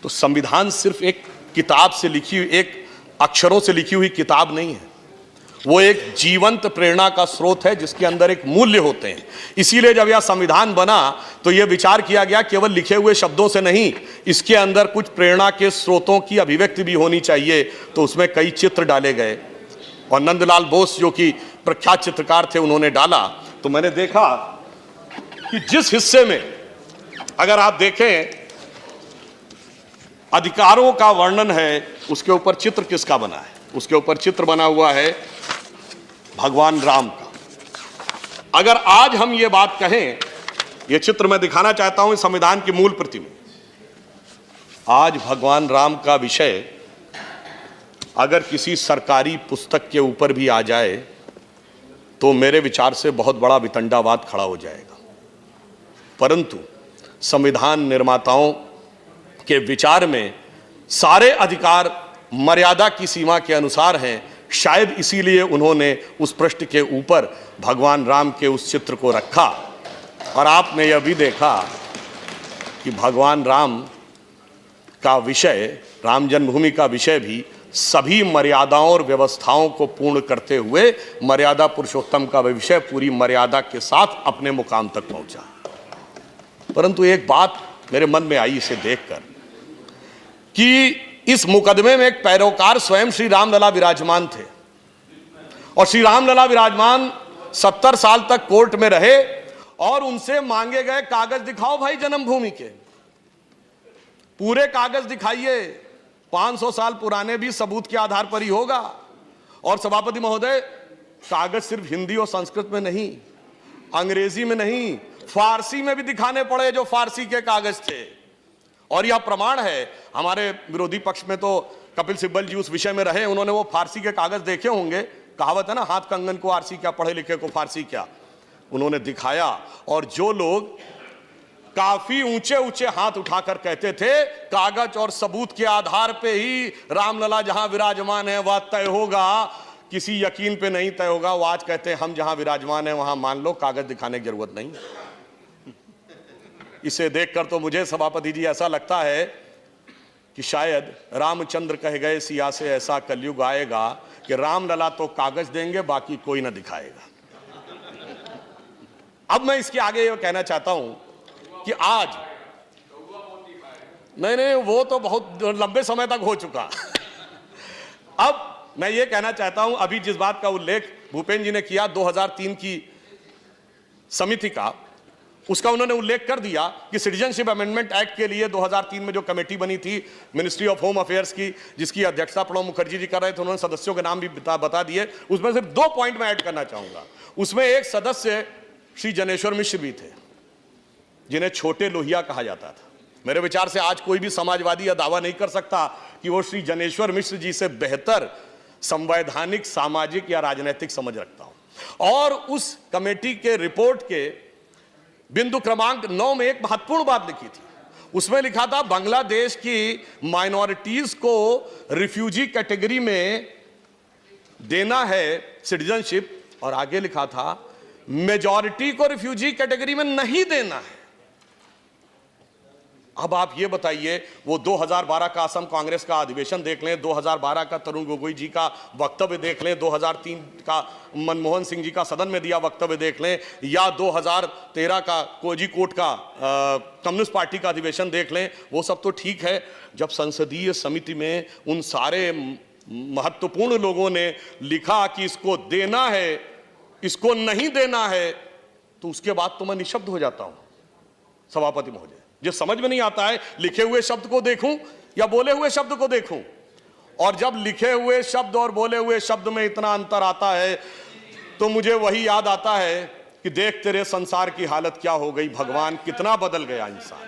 तो संविधान सिर्फ एक किताब से लिखी हुई, एक अक्षरों से लिखी हुई किताब नहीं है, वो एक जीवंत प्रेरणा का स्रोत है जिसके अंदर एक मूल्य होते हैं। इसीलिए जब यह संविधान बना तो यह विचार किया गया केवल लिखे हुए शब्दों से नहीं, इसके अंदर कुछ प्रेरणा के स्रोतों की अभिव्यक्ति भी होनी चाहिए। तो उसमें कई चित्र डाले गए और नंदलाल बोस जो कि प्रख्यात चित्रकार थे उन्होंने डाला। तो मैंने देखा कि जिस हिस्से में अगर आप देखें अधिकारों का वर्णन है, उसके ऊपर चित्र किसका बना है? उसके ऊपर चित्र बना हुआ है भगवान राम का। अगर आज हम ये बात कहें, ये चित्र मैं दिखाना चाहता हूं इस संविधान की मूल प्रति में। आज भगवान राम का विषय अगर किसी सरकारी पुस्तक के ऊपर भी आ जाए तो मेरे विचार से बहुत बड़ा वितंडावाद खड़ा हो जाएगा। परंतु संविधान निर्माताओं के विचार में सारे अधिकार मर्यादा की सीमा के अनुसार हैं। शायद इसीलिए उन्होंने उस पृष्ठ के ऊपर भगवान राम के उस चित्र को रखा। और आपने यह भी देखा कि भगवान राम का विषय, राम जन्मभूमि का विषय भी सभी मर्यादाओं और व्यवस्थाओं को पूर्ण करते हुए मर्यादा पुरुषोत्तम का विषय पूरी मर्यादा के साथ अपने मुकाम तक पहुंचा। परंतु एक बात मेरे मन में आई इसे देखकर कि इस मुकदमे में एक पैरोकार स्वयं श्री रामलला विराजमान थे और श्री रामलला विराजमान 70 साल तक कोर्ट में रहे और उनसे मांगे गए कागज दिखाओ भाई जन्मभूमि के, पूरे कागज दिखाइए, 500 साल पुराने भी सबूत के आधार पर ही होगा। और सभापति महोदय, कागज सिर्फ हिंदी और संस्कृत में नहीं, अंग्रेजी में नहीं, फारसी में भी दिखाने पड़े जो फारसी के कागज थे। और यह प्रमाण है, हमारे विरोधी पक्ष में तो कपिल सिब्बल जी उस विषय में रहे, उन्होंने वो फारसी के कागज देखे होंगे। कहावत है ना, हाथ कंगन को आरसी क्या, पढ़े लिखे को फारसी क्या। उन्होंने दिखाया और जो लोग काफी ऊंचे ऊंचे हाथ उठाकर कहते थे कागज और सबूत के आधार पे ही रामलला जहां विराजमान है वह तय होगा, किसी यकीन पे नहीं तय होगा, वो आज कहते हैं हम जहां विराजमान है वहां मान लो, कागज दिखाने की जरूरत नहीं। इसे देखकर तो मुझे सभापति जी ऐसा लगता है कि शायद रामचंद्र कह गए सिया से ऐसा कलयुग आएगा कि रामलला तो कागज देंगे बाकी कोई ना दिखाएगा। अब मैं इसके आगे ये कहना चाहता हूं कि आज नहीं, वो तो बहुत लंबे समय तक हो चुका। अब मैं ये कहना चाहता हूं, अभी जिस बात का उल्लेख भूपेंद्र जी ने किया 2003 की समिति का, उसका उन्होंने उल्लेख कर दिया कि सिटीजनशिप अमेंडमेंट एक्ट के लिए 2003 में जो कमेटी बनी थी मिनिस्ट्री ऑफ होम अफेयर्स की, जिसकी अध्यक्षता प्रणब मुखर्जी जी कर रहे थे, उन्होंने सदस्यों के नाम भी बता दिए। उसमें सिर्फ 2 पॉइंट मैं ऐड करना चाहूंगा। उसमें एक सदस्य श्री जनेश्वर मिश्र भी थे, जिन्हें छोटे लोहिया कहा जाता था। मेरे विचार से आज कोई भी समाजवादी यह दावा नहीं कर सकता कि वो श्री जनेश्वर मिश्र जी से बेहतर संवैधानिक, सामाजिक या राजनीतिक समझ रखता हूं। और उस कमेटी के रिपोर्ट के बिंदु क्रमांक 9 में एक महत्वपूर्ण बात लिखी थी। उसमें लिखा था बांग्लादेश की माइनॉरिटीज को रिफ्यूजी कैटेगरी में देना है सिटीजनशिप, और आगे लिखा था मेजॉरिटी को रिफ्यूजी कैटेगरी में नहीं देना है। अब आप ये बताइए, वो 2012 का असम कांग्रेस का अधिवेशन देख लें, 2012 का तरुण गोगोई जी का वक्तव्य देख लें, 2003 का मनमोहन सिंह जी का सदन में दिया वक्तव्य देख लें, या 2013 का कोझिकोड का कम्युनिस्ट पार्टी का अधिवेशन देख लें, वो सब तो ठीक है। जब संसदीय समिति में उन सारे महत्वपूर्ण लोगों ने लिखा कि इसको देना है, इसको नहीं देना है, तो उसके बाद तो मैं निशब्द हो जाता हूं सभापति महोदय। जो समझ में नहीं आता है, लिखे हुए शब्द को देखूं या बोले हुए शब्द को देखूं। और जब लिखे हुए शब्द और बोले हुए शब्द में इतना अंतर आता है तो मुझे वही याद आता है कि देख तेरे संसार की हालत क्या हो गई, भगवान कितना बदल गया इंसान।